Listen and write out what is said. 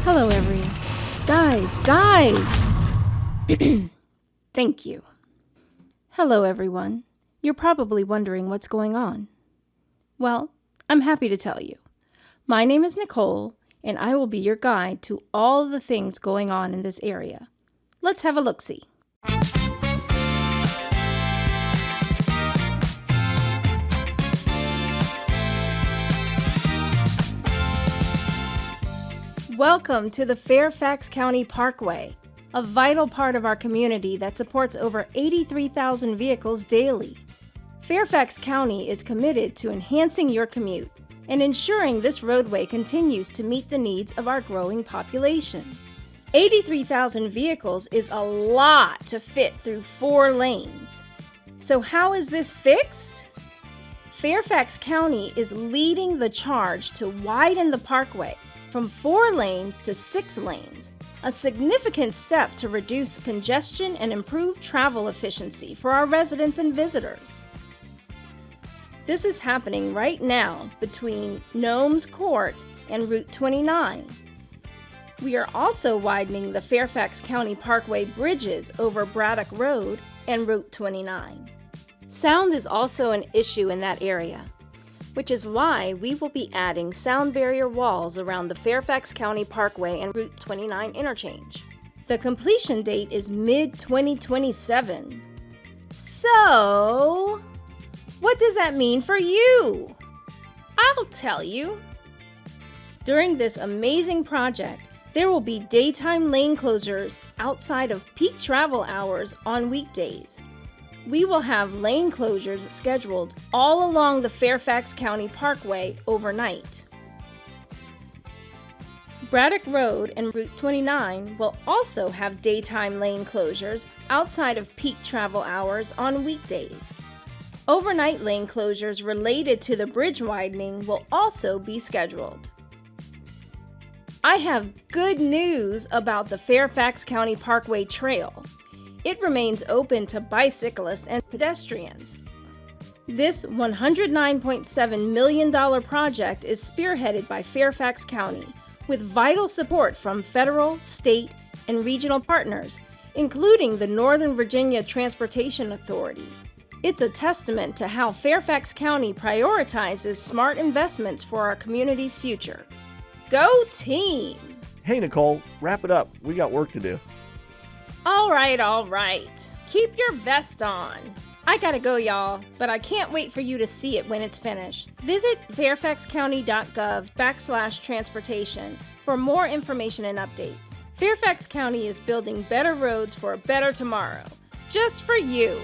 Hello, everyone. Guys! Thank you. Hello, everyone. You're probably wondering what's going on. Well, I'm happy to tell you. My name is Nicole, and I will be your guide to all the things going on in this area. Let's have a look-see. Welcome to the Fairfax County Parkway, a vital part of our community that supports over 83,000 vehicles daily. Fairfax County is committed to enhancing your commute and ensuring this roadway continues to meet the needs of our growing population. 83,000 vehicles is a lot to fit through 4 lanes. So how is this fixed? Fairfax County is leading the charge to widen the parkway from 4 lanes to 6 lanes, a significant step to reduce congestion and improve travel efficiency for our residents and visitors. This is happening right now between Nomes Court and Route 29. We are also widening the Fairfax County Parkway bridges over Braddock Road and Route 29. Sound is also an issue in that area, which is why we will be adding sound barrier walls around the Fairfax County Parkway and Route 29 interchange. The completion date is mid-2027. So, what does that mean for you? I'll tell you. During this amazing project, there will be daytime lane closures outside of peak travel hours on weekdays. We will have lane closures scheduled all along the Fairfax County Parkway overnight. Braddock Road and Route 29 will also have daytime lane closures outside of peak travel hours on weekdays. Overnight lane closures related to the bridge widening will also be scheduled. I have good news about the Fairfax County Parkway Trail. It remains open to bicyclists and pedestrians. This $109.7 million project is spearheaded by Fairfax County with vital support from federal, state, and regional partners, including the Northern Virginia Transportation Authority. It's a testament to how Fairfax County prioritizes smart investments for our community's future. Go team! Hey Nicole, wrap it up. We got work to do. All right. Keep your vest on. I gotta go, y'all, but I can't wait for you to see it when it's finished. Visit fairfaxcounty.gov/transportation for more information and updates. Fairfax County is building better roads for a better tomorrow, just for you.